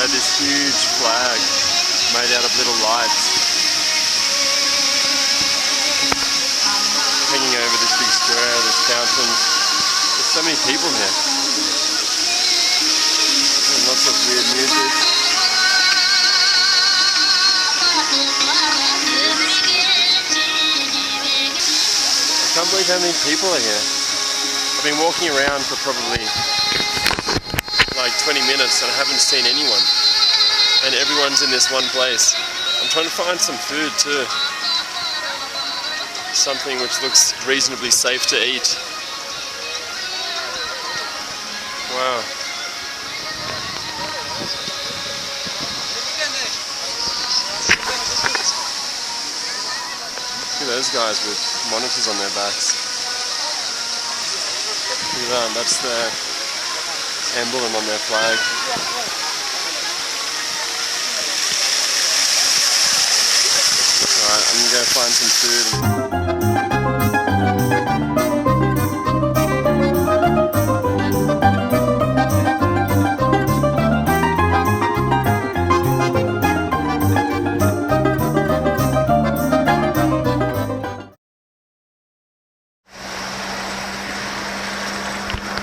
had this huge flag made out of little lights hanging over this big square. There's fountains. There's so many people here. And lots of weird music. I can't believe how many people are here. I've been walking around for probably like 20 minutes and I haven't seen anyone. And everyone's in this one place. I'm trying to find some food too. Something which looks reasonably safe to eat. Wow. Look at those guys with monitors on their backs. Look at that, that's their emblem on their flag. Alright, I'm gonna go find some food.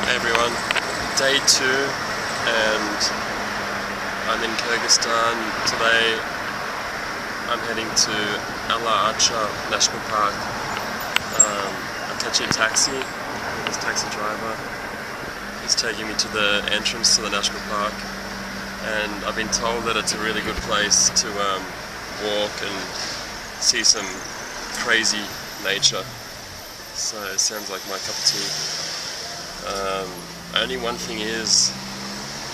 Hey everyone, day 2 and I'm in Kyrgyzstan. Today I'm heading to Ala-Archa National Park. I'm catching a taxi with this taxi driver. He's taking me to the entrance to the national park, and I've been told that it's a really good place to walk and see some crazy nature. So it sounds like my cup of tea. Only one thing is,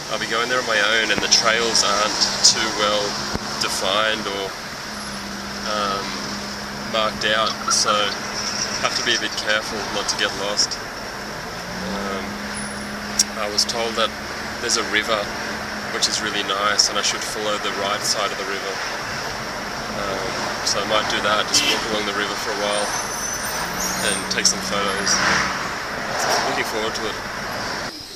I'll be going there on my own and the trails aren't too well defined or marked out, so have to be a bit careful not to get lost. I was told that there's a river which is really nice and I should follow the right side of the river. So I might do that, just walk along the river for a while and take some photos. Looking forward to it.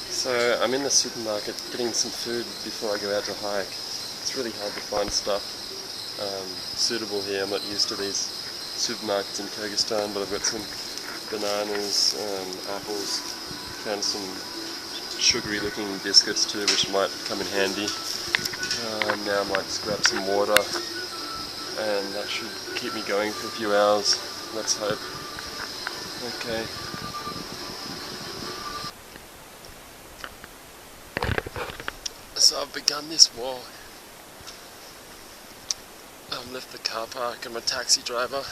So I'm in the supermarket getting some food before I go out to hike. It's really hard to find stuff suitable here. I'm not used to these supermarkets in Kyrgyzstan, but I've got some bananas, apples, found some sugary looking biscuits too, which might come in handy. Now I might just grab some water and that should keep me going for a few hours. Let's hope. Okay. So I've begun this walk. I've left the car park and my taxi driver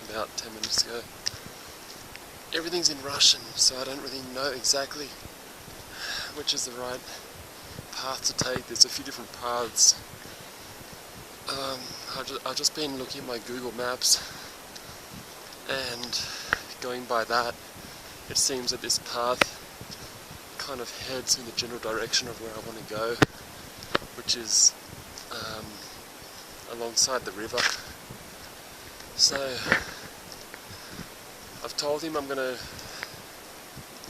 about 10 minutes ago. Everything's in Russian, so I don't really know exactly which is the right path to take. There's a few different paths. I've just been looking at my Google Maps and going by that, it seems that this path kind of heads in the general direction of where I want to go, which is alongside the river. So I've told him I'm going to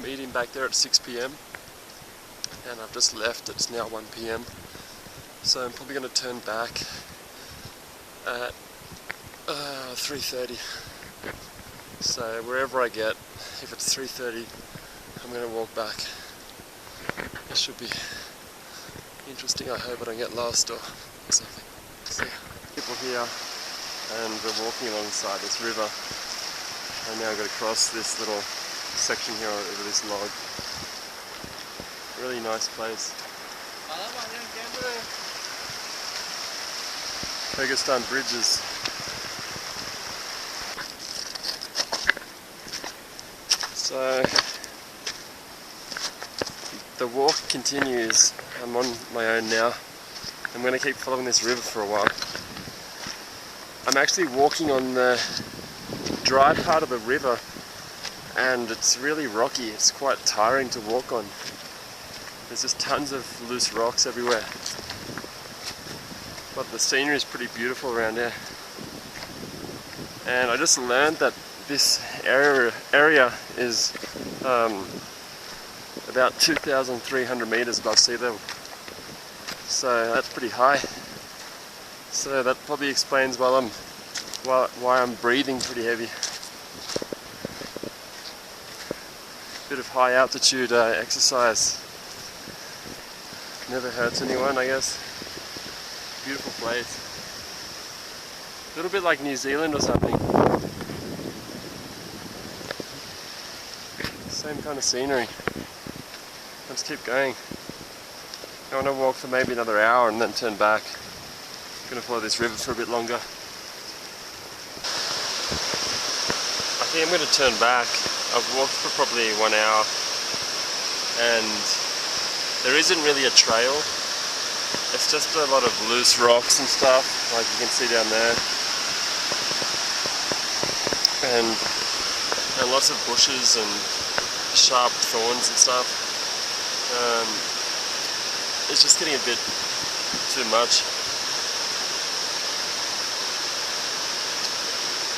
meet him back there at 6 PM and I've just left. It's now 1 PM, so I'm probably going to turn back at 3:30. So wherever I get, if it's 3:30, I'm going to walk back. It should be interesting. I hope I don't get lost or something. So people here, and we're walking alongside this river, and now I've got to cross this little section here over this log. Really nice place. Kyrgyzstan bridges. So the walk continues. I'm on my own now. I'm going to keep following this river for a while. I'm actually walking on the dry part of the river and it's really rocky. It's quite tiring to walk on. There's just tons of loose rocks everywhere. But the scenery is pretty beautiful around here. And I just learned that this area is about 2,300 meters above sea level. so that's pretty high. So that probably explains why I'm breathing pretty heavy. Bit of high altitude exercise never hurts anyone, I guess. Beautiful place. A little bit like New Zealand or something. Same kind of scenery. Let's keep going. I want to walk for maybe another hour and then turn back. I'm going to follow this river for a bit longer. I think I'm going to turn back. I've walked for probably 1 hour and there isn't really a trail. It's just a lot of loose rocks and stuff, like you can see down there. And lots of bushes and sharp thorns and stuff. It's just getting a bit too much.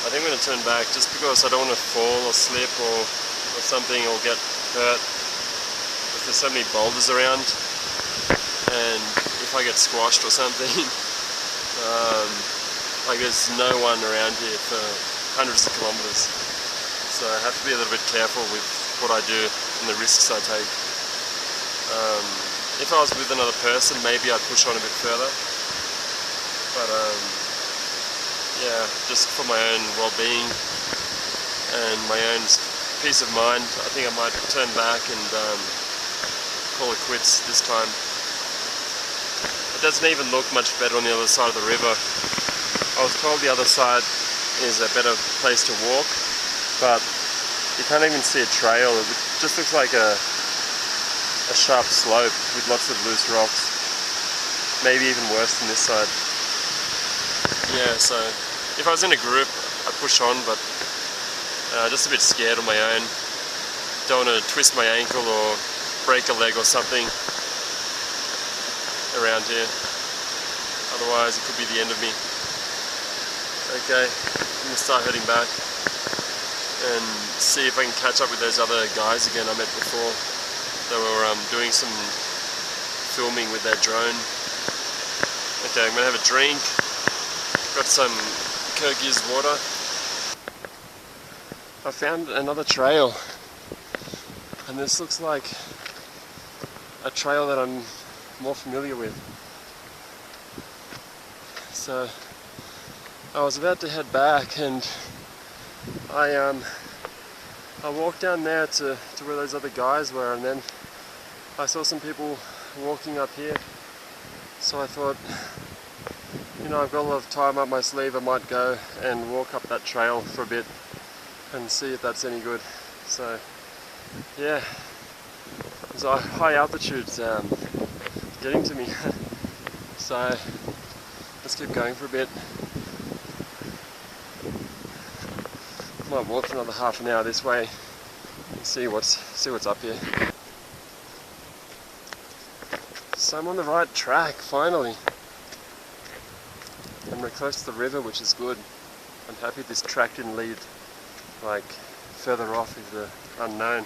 I think I'm going to turn back just because I don't want to fall or slip or something or get hurt. Because there's so many boulders around, and if I get squashed or something, like there's no one around here for hundreds of kilometers. So I have to be a little bit careful with what I do and the risks I take. If I was with another person, maybe I'd push on a bit further. But yeah, just for my own well-being and my own peace of mind, I think I might turn back and call it quits this time. It doesn't even look much better on the other side of the river. I was told the other side is a better place to walk, but you can't even see a trail. It just looks like a sharp slope with lots of loose rocks. Maybe even worse than this side. Yeah, so if I was in a group, I'd push on, but just a bit scared on my own. Don't want to twist my ankle or break a leg or something around here. Otherwise, it could be the end of me. Okay, I'm going to start heading back and see if I can catch up with those other guys again I met before. They were doing some filming with their drone. Okay, I'm going to have a drink. Got some Kyrgyz water. I found another trail, and this looks like a trail that I'm more familiar with. So I was about to head back, and I walked down there to where those other guys were, and then I saw some people walking up here. So I thought, you know, I've got a lot of time up my sleeve, I might go and walk up that trail for a bit and see if that's any good. So yeah, there's a high altitude's getting to me. So let's keep going for a bit. Might walk for another half an hour this way and see what's up here. So I'm on the right track finally. And we're close to the river, which is good. I'm happy this track didn't lead like further off into the unknown.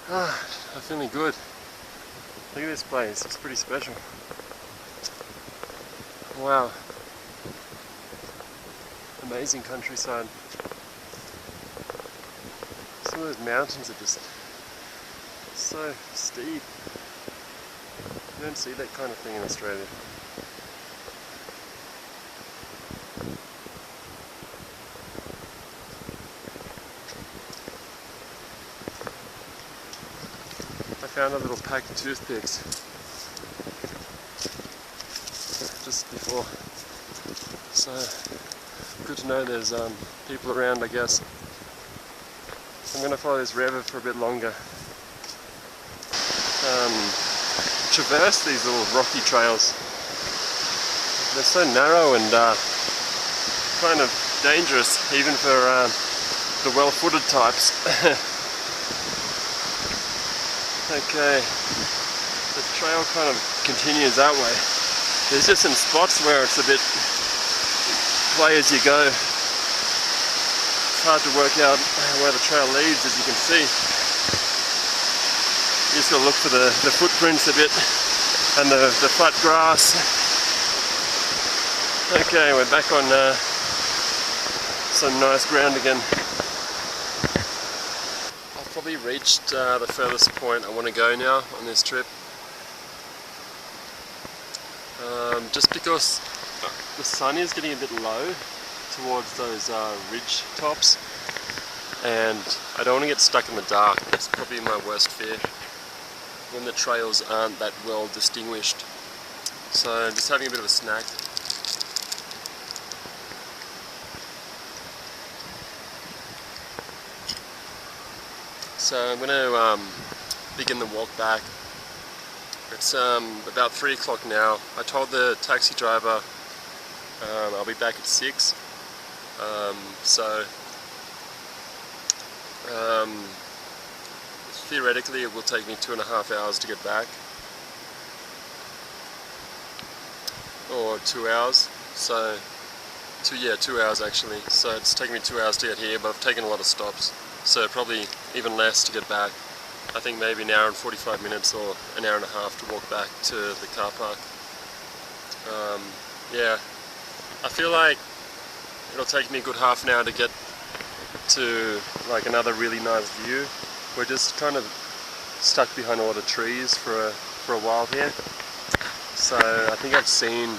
I'm feeling good. Look at this place, it's pretty special. Wow. Amazing countryside. Some of those mountains are just so steep. You don't see that kind of thing in Australia. I found a little pack of toothpicks just before. So good to know there's people around, I guess. I'm going to follow this river for a bit longer. Traverse these little rocky trails. They're so narrow and kind of dangerous, even for the well-footed types. Okay, the trail kind of continues that way. There's just some spots where it's a bit play as you go. It's hard to work out where the trail leads, as you can see. You just got to look for the footprints a bit. and the flat grass. Okay, we're back on some nice ground again. I've probably reached the furthest point I want to go now on this trip. Just because the sun is getting a bit low towards those ridge tops, and I don't want to get stuck in the dark. That's probably my worst fear, when the trails aren't that well distinguished. So just having a bit of a snack. So I'm going to begin the walk back. It's about 3 o'clock now. I told the taxi driver I'll be back at 6. Theoretically it will take me 2.5 hours to get back, or 2 hours. So 2 hours actually. So it's taken me 2 hours to get here, but I've taken a lot of stops, so probably even less to get back. I think maybe an hour and 45 minutes or an hour and a half to walk back to the car park. Yeah, I feel like it'll take me a good half an hour to get to like another really nice view. We're just kind of stuck behind a lot of trees for a while here. So I think I've seen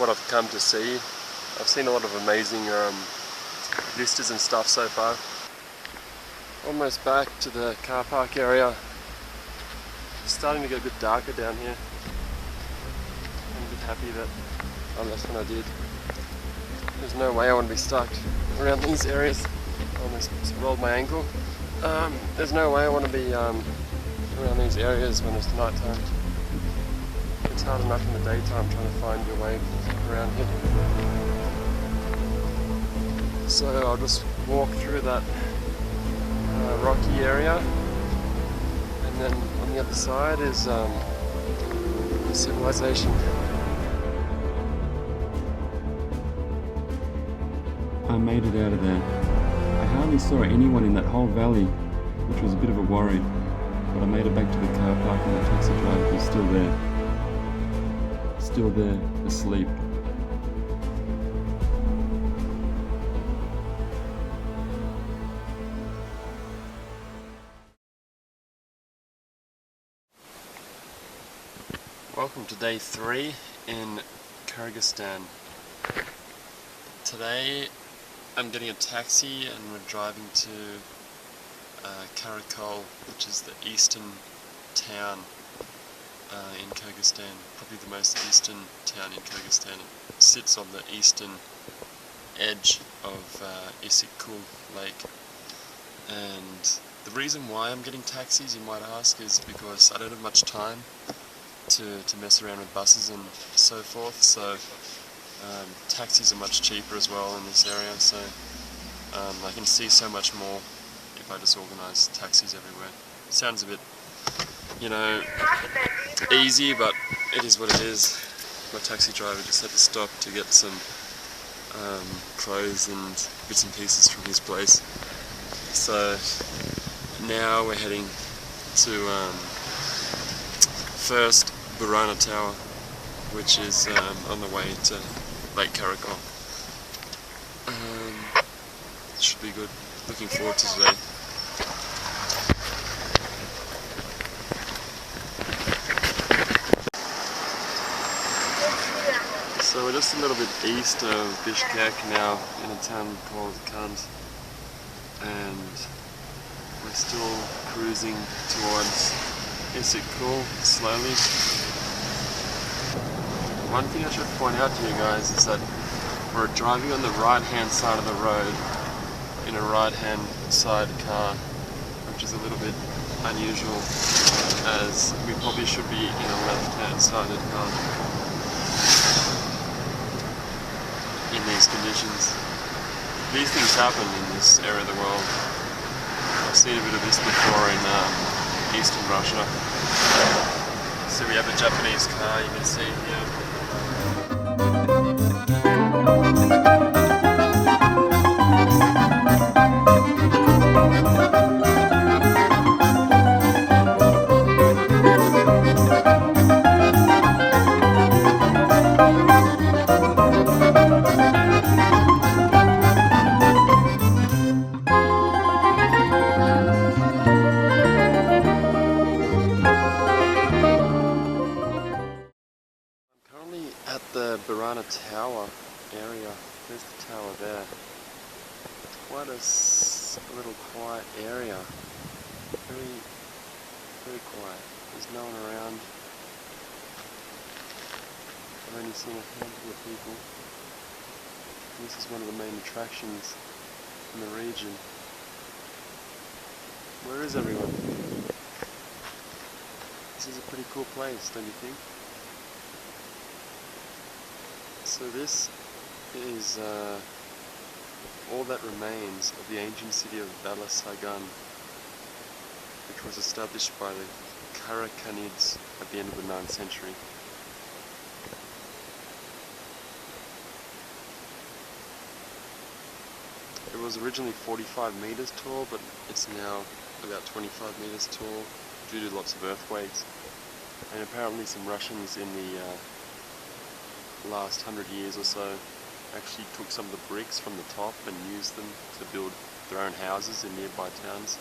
what I've come to see. I've seen a lot of amazing vistas and stuff so far. Almost back to the car park area. It's starting to get a bit darker down here. I'm a bit happy that I left when I did. There's no way I want to be stuck around these areas. I almost rolled my ankle. There's no way I want to be around these areas when it's night time. It's hard enough in the daytime trying to find your way around here. So I'll just walk through that rocky area, and then on the other side is civilization. I made it out of there. I hardly saw anyone in that whole valley, which was a bit of a worry, but I made it back to the car park and the taxi driver was still there, asleep. Welcome to day 3 in Kyrgyzstan. Today I'm getting a taxi and we're driving to Issyk-Kul, which is the eastern town in Kyrgyzstan, probably the most eastern town in Kyrgyzstan. It sits on the eastern edge of Issyk-Kul lake. And the reason why I'm getting taxis, you might ask, is because I don't have much time to mess around with buses and so forth, so taxis are much cheaper as well in this area, so I can see so much more if I just organise taxis everywhere. It sounds a bit, you know, easy, but it is what it is. My taxi driver just had to stop to get some clothes and bits and pieces from his place. So now we're heading to first Burana Tower, which is on the way to Lake Kyrgyzstan. Should be good. Looking forward to today. So we're just a little bit east of Bishkek now, in a town called Kant, and we're still cruising towards Issyk-Kul slowly. One thing I should point out to you guys is that we're driving on the right hand side of the road in a right hand side car, which is a little bit unusual, as we probably should be in a left hand sided car in these conditions. These things happen in this area of the world. I've seen a bit of this before in eastern Russia. So we have a Japanese car, you can see here. the Barana Tower area. There's the tower there. It's quite a little quiet area. Very, very quiet. There's no one around. I've only seen a handful of people. This is one of the main attractions in the region. Where is everyone? This is a pretty cool place, don't you think? So this is all that remains of the ancient city of Balassagan, which was established by the Kyrgyzstani at the end of the 9th century. It was originally 45 meters tall, but it's now about 25 meters tall due to lots of earthquakes. And apparently some Russians in the last 100 years or so actually took some of the bricks from the top and used them to build their own houses in nearby towns.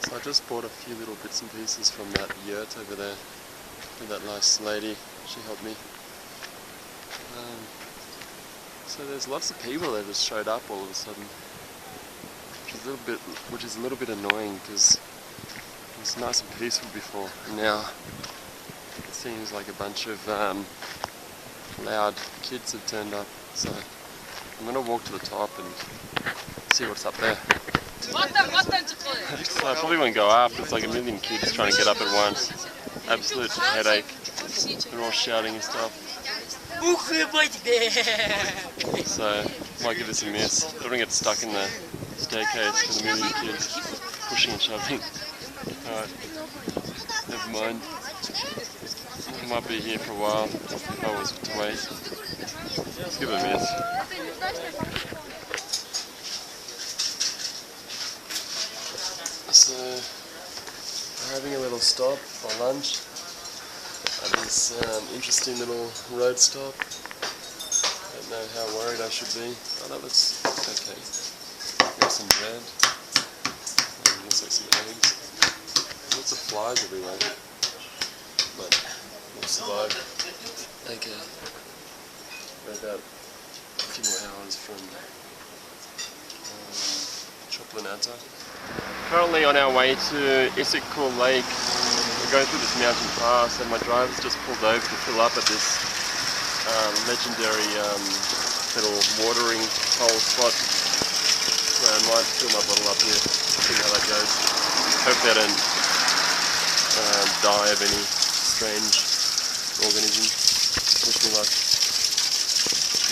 So I just bought a few little bits and pieces from that yurt over there with that nice lady. She helped me. So there's lots of people that just showed up all of a sudden, which is a little bit annoying because it was nice and peaceful before. And now it seems like a bunch of loud kids have turned up. So I'm gonna walk to the top and see what's up there. So I probably won't go up. It's like a million kids trying to get up at once. Absolute headache. They're all shouting and stuff. So, might give this a miss. Don't want to get stuck in the staircase with a million kids pushing and shoving. Alright, never mind. I might be here for a while if I was to wait. Let's give it a miss. So, we're having a little stop for lunch at this interesting little road stop. I don't know how worried I should be. Oh, that looks okay. Got some bread. And looks like some eggs. Lots of flies everywhere. But we'll survive. Okay. We're about a few more hours from Choplanata. Currently on our way to Issyk-Kul Lake. We're going through this mountain pass and my driver's just pulled over to fill up at this legendary little watering hole spot. So I might fill my bottle up here, see how that goes. Hopefully I don't die of any strange organism. Wish me luck.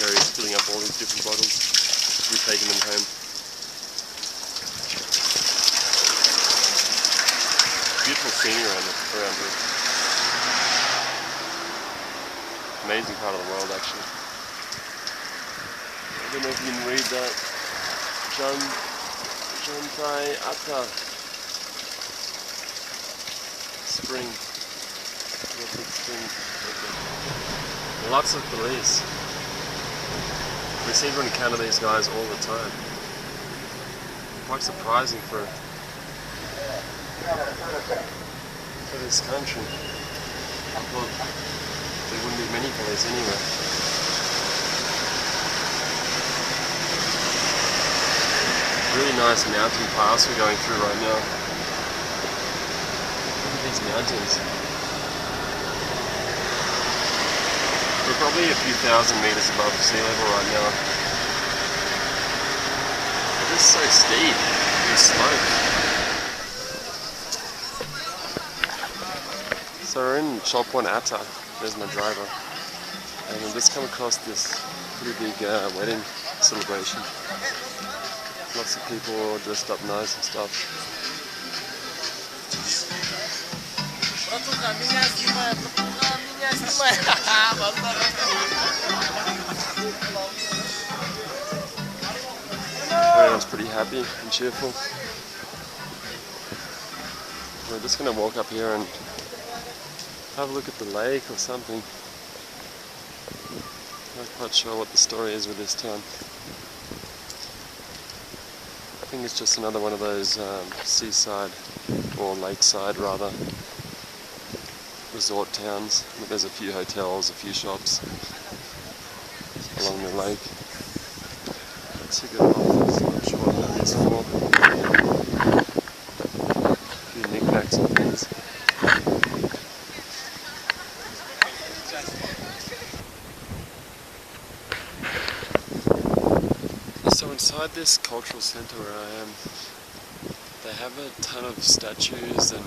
Mary's filling up all these different bottles. We're taking them home. Beautiful scenery around here. Amazing part of the world, actually. I don't know if you can read that. Jantai Ata. Spring. Big spring. Okay. Lots of police. We seem to encounter these guys all the time. Quite surprising for this country. I thought there wouldn't be many police anywhere. Really nice mountain pass we're going through right now. Look at these mountains. We're probably a few thousand meters above sea level right now. It is so steep, these slopes. So we're in Choplanata. There's my driver. And I've just come across this pretty big wedding celebration. Lots of people all dressed up nice and stuff. Everyone's pretty happy and cheerful. We're just going to walk up here and have a look at the lake or something. Not quite sure what the story is with this town. I think it's just another one of those seaside, or lakeside rather, resort towns. There's a few hotels, a few shops along the lake. Ticket office, not sure what that is for. A few knickknacks and things. So inside this cultural centre where I am, they have a ton of statues and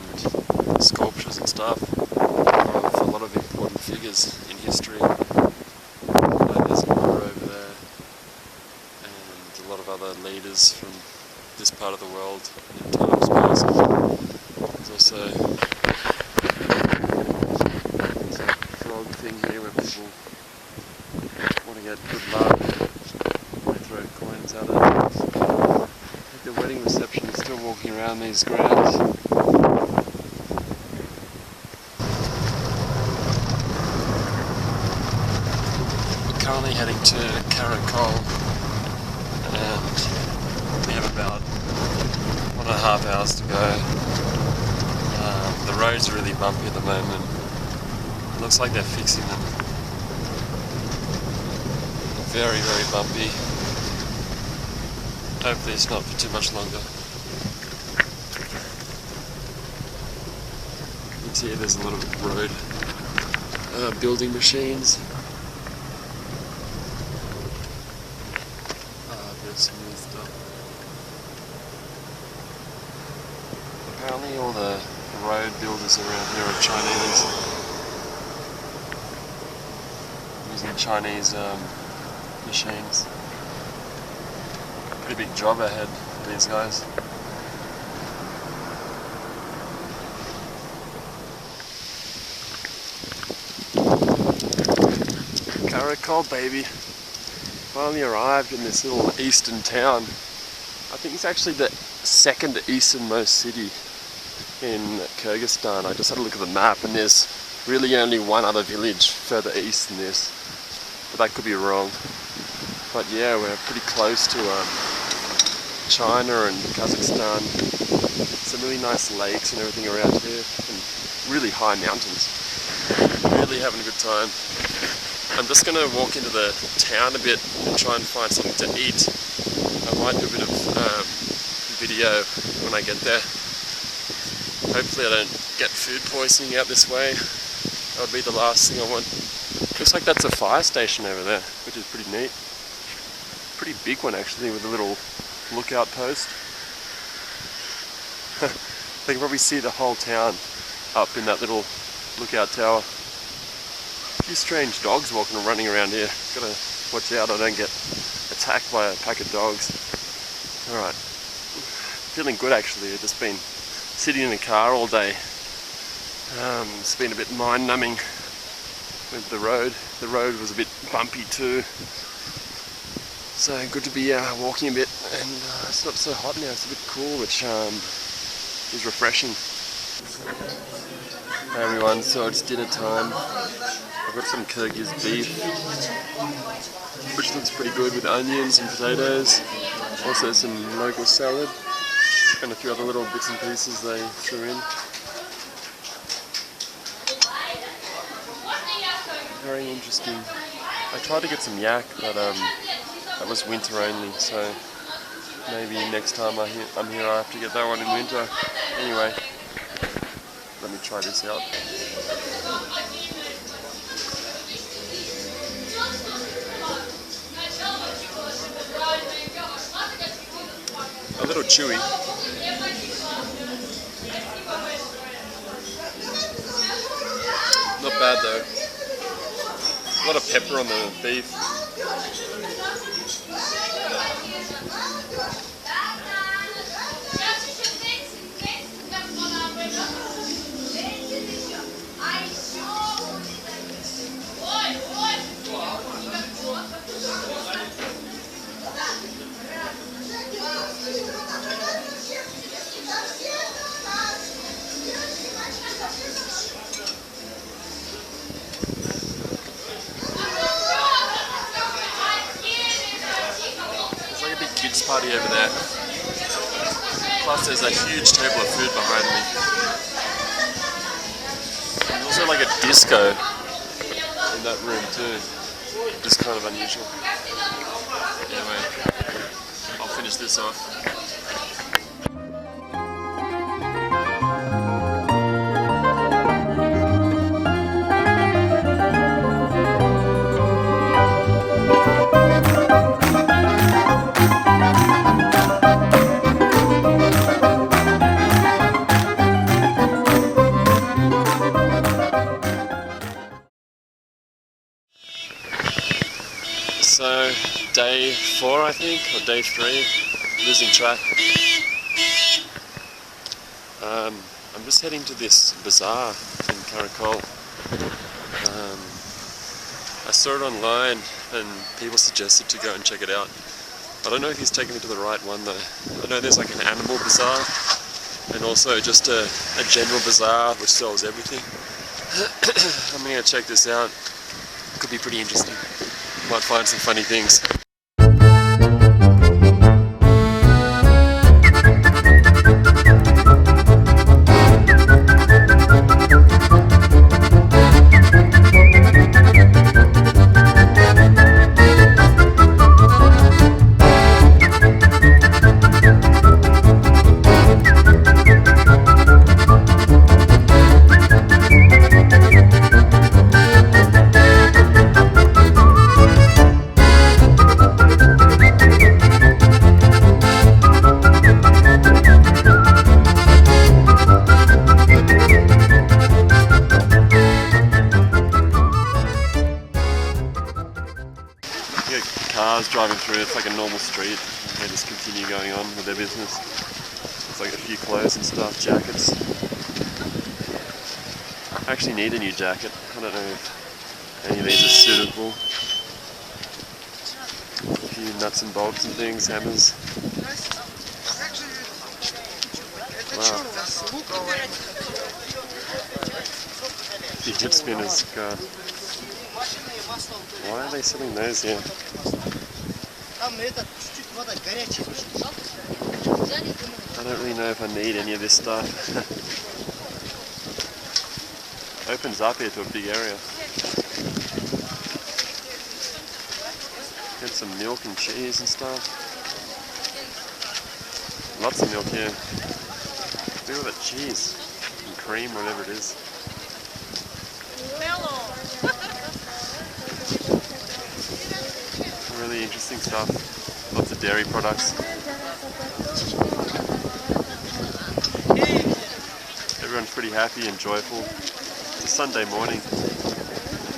sculptures and stuff of a lot of important figures in history. Like there's more over there, and a lot of other leaders from this part of the world in times past. There's also a frog thing here where people want to get good luck. They throw coins at it. The wedding reception is still walking around these grounds. We're currently heading to Issyk-Kul, and we have about 1.5 hours to go. The roads are really bumpy at the moment. It looks like they're fixing them. Very, very bumpy. Hopefully it's not for too much longer. You can see there's a lot of road building machines. A bit of smooth stuff. Apparently all the road builders around here are Chinese. Using Chinese machines. Pretty big job ahead for these guys. Issyk-Kul, baby. Finally arrived in this little eastern town. I think it's actually the second easternmost city in Kyrgyzstan. I just had a look at the map and there's really only one other village further east than this. But that could be wrong. But yeah, we're pretty close to China and Kazakhstan. Some really nice lakes and everything around here, and really high mountains. Really having a good time. I'm just going to walk into the town a bit and try and find something to eat. I might do a bit of video when I get there. Hopefully I don't get food poisoning out this way. That would be the last thing I want. Looks like that's a fire station over there, which is pretty neat. Pretty big one actually, with a little lookout post. They can probably see the whole town up in that little lookout tower. A few strange dogs walking and running around here. Gotta watch out I don't get attacked by a pack of dogs. Alright. Feeling good actually. I've just been sitting in the car all day. It's been a bit mind numbing with the road. The road was a bit bumpy too. So good to be walking a bit, and it's not so hot now, it's a bit cool, which is refreshing. Hey everyone, so it's dinner time. I've got some Kyrgyz beef, which looks pretty good with onions and potatoes. Also some local salad, and a few other little bits and pieces they threw in. Very interesting. I tried to get some yak, but that was winter only, so maybe next time I'm here I have to get that one in winter. Anyway, let me try this out. A little chewy. Not bad though. A lot of pepper on the beef. Party over there. Plus there's a huge table of food behind me. There's also also like a disco in that room too. Just kind of unusual. Anyway, I'll finish this off. So, day 4 I think, or day 3, losing track. I'm just heading to this bazaar in Issyk-Kul. I saw it online and people suggested to go and check it out. I don't know if he's taking me to the right one though. I know there's like an animal bazaar and also just a general bazaar which sells everything. I'm gonna check this out. Could be pretty interesting. Might find some funny things. Cars driving through, it's like a normal street. They just continue going on with their business. It's like a few clothes and stuff, jackets. I actually need a new jacket. I don't know if any of these are suitable. A few nuts and bolts and things, hammers. Wow. Fidget spinners, God. Why are they selling those here? I don't really know if I need any of this stuff. Opens up here to a big area. Get some milk and cheese and stuff. Lots of milk here. Look at that cheese and cream, whatever it is. Really interesting stuff. Lots of dairy products. Everyone's pretty happy and joyful. It's a Sunday morning,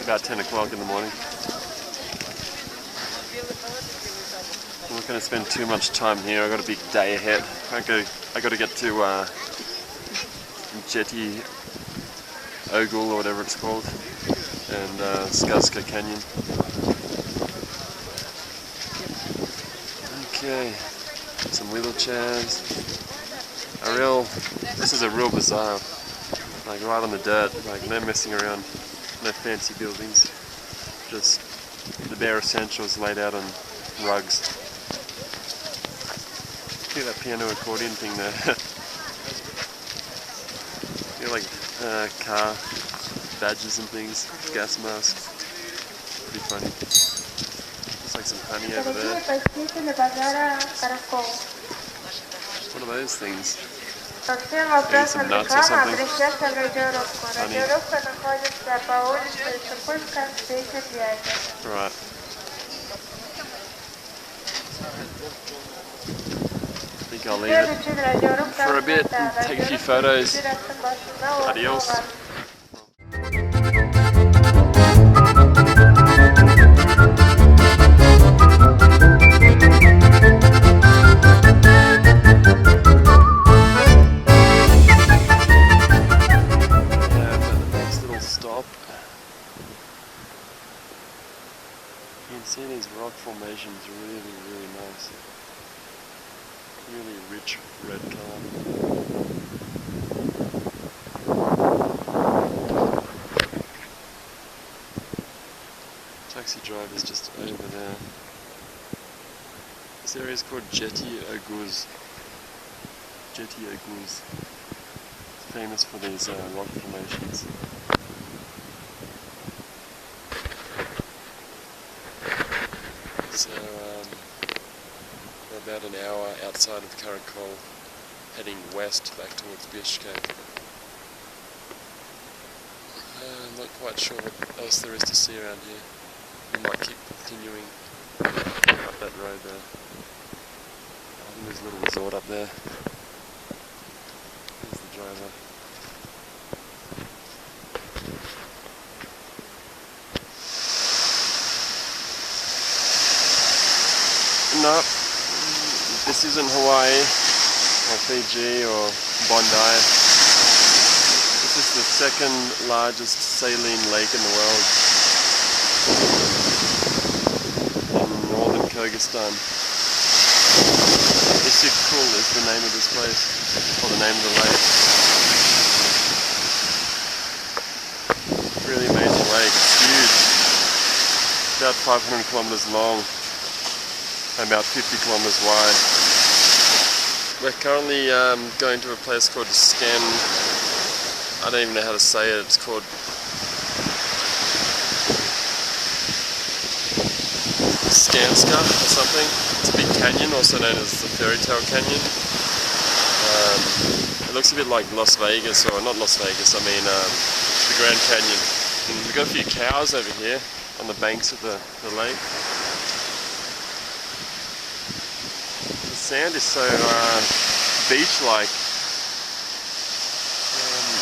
about 10 o'clock in the morning. I'm not going to spend too much time here. I've got a big day ahead. I got to get to Issyk-Kul or whatever it's called, and Issyk-Kul Canyon. Okay, some wheelchairs. This is a real bazaar, like right on the dirt, like no messing around, no fancy buildings, just the bare essentials laid out on rugs. Look at that piano accordion thing there. Got like car badges and things, gas masks, pretty funny. Like some honey over there. What are those things? Maybe some nuts or something. Honey. Right. I think I'll leave it for a bit and take a few photos. Adios. You can see these rock formations really, really nice. Really rich red colour. Taxi drive is just over there. This area is called Issyk-Kul. Issyk-Kul. It's famous for these rock formations. about an hour outside of Issyk-Kul, heading west back towards Bishkek. I'm not quite sure what else there is to see around here. We might keep continuing up that road there. I think there's a little resort up there. There's the driver. No, this isn't Hawaii or Fiji or Bondi. This is the second largest saline lake in the world in northern Kyrgyzstan. Issyk-Kul is the name of this place, or the name of the lake. Really amazing lake, it's huge. About 500 kilometers long. About 50 kilometers wide. We're currently going to a place called I don't even know how to say it. It's called Skanska or something. It's a big canyon, also known as the Fairy Tale Canyon. It looks a bit like Las Vegas, or not Las Vegas, I mean the Grand Canyon. And we've got a few cows over here on the banks of the lake. The sand is so beach-like.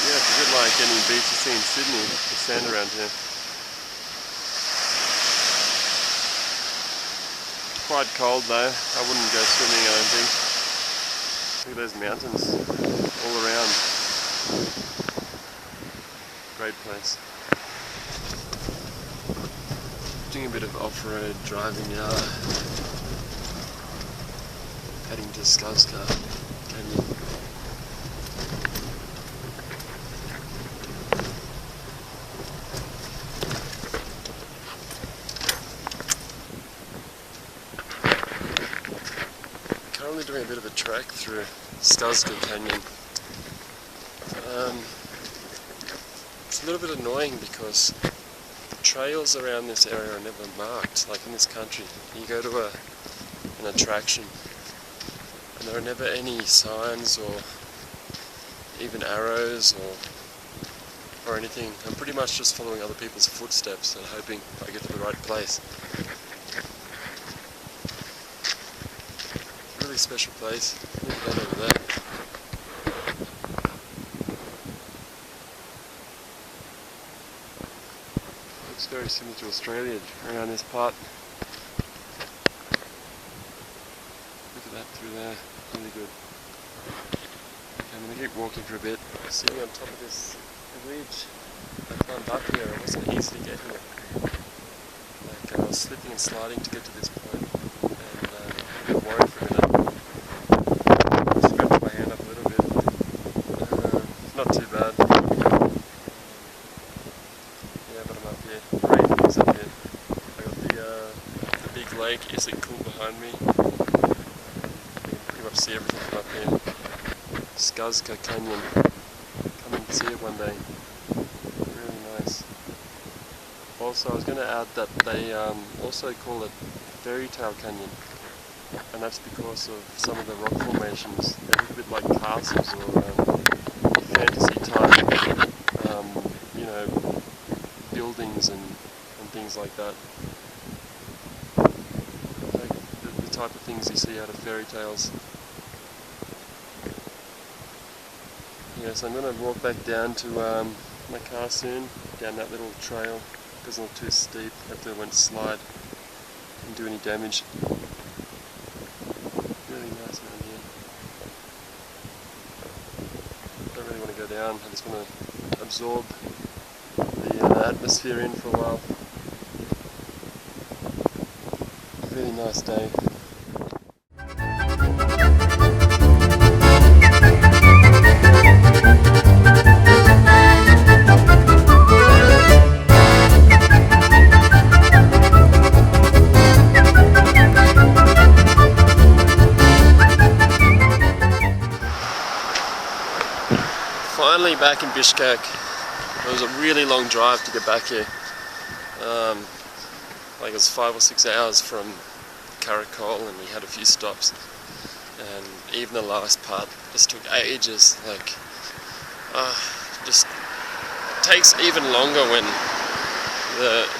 Yeah, it's a bit like any beach you see in Sydney, the sand around here. Quite cold though, I wouldn't go swimming, I don't think. Look at those mountains all around. Great place. Doing a bit of off-road driving now. Heading to Issyk-Kul Canyon. Currently doing a bit of a trek through Issyk-Kul Canyon. It's a little bit annoying because the trails around this area are never marked, like in this country. You go to an attraction and there are never any signs or even arrows or anything. I'm pretty much just following other people's footsteps and hoping I get to the right place. It's a really special place. Look at that over there. Looks very similar to Australia around this part. Look at that through there. Really good. Okay, I'm going to keep walking for a bit. Sitting on top of this ridge. I climbed up here. It wasn't easy to get here. Like I was slipping and sliding to get to this point, and I was a bit worried for a minute. I scratched my hand up a little bit. Not too bad. Yeah, but I'm up here. Great views up here. I got the big lake Issyk-Kul behind me. Pretty much see everything from up here. Issyk-Kul Canyon. Come and see it one day. Really nice. Also, I was going to add that they also call it Fairy Tale Canyon, and that's because of some of the rock formations. They're a little bit like castles or fantasy type, you know, buildings and things like that. Like the type of things you see out of fairy tales. Yes, I'm going to walk back down to my car soon, down that little trail. It doesn't look too steep, hopefully I won't slide and do any damage. Really nice around here. Don't really want to go down, I just want to absorb the atmosphere in for a while. Really nice day. Finally back in Bishkek. It was a really long drive to get back here. Like it was 5 or 6 hours from Issyk-Kul, and we had a few stops. and even the last part just took ages. Like, just takes even longer when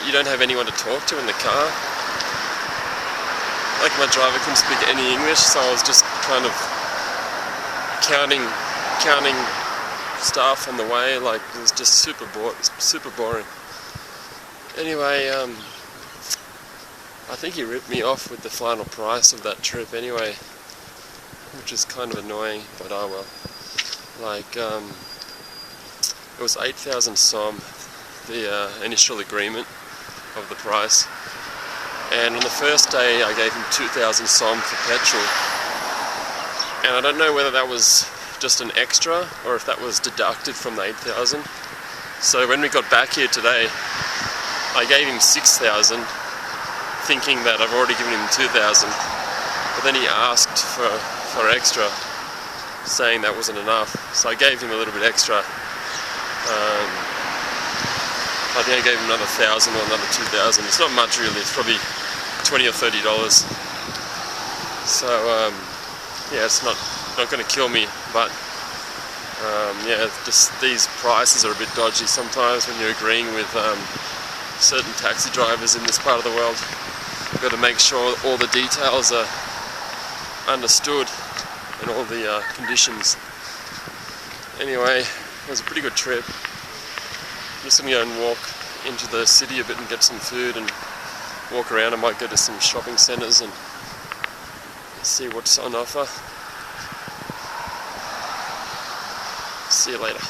you don't have anyone to talk to in the car. Like, my driver couldn't speak any English, so I was just kind of counting stuff on the way. Like, it was just super boring. Anyway, I think he ripped me off with the final price of that trip anyway, which is kind of annoying, but oh well. Like, it was 8,000 som, the initial agreement of the price, and on the first day I gave him 2,000 som for petrol, and I don't know whether that was just an extra or if that was deducted from the 8,000. So when we got back here today, I gave him 6,000, thinking that I've already given him 2,000, but then he asked for extra, saying that wasn't enough, so I gave him a little bit extra. I think I gave him another 1,000 or another 2,000. It's not much really, it's probably $20 or $30. So yeah, it's not going to kill me, but yeah, just these prices are a bit dodgy sometimes when you're agreeing with certain taxi drivers in this part of the world. You've got to make sure all the details are understood and all the conditions. Anyway, it was a pretty good trip. I'm just going to go and walk into the city a bit and get some food and walk around. I might go to some shopping centres and see what's on offer. See you later.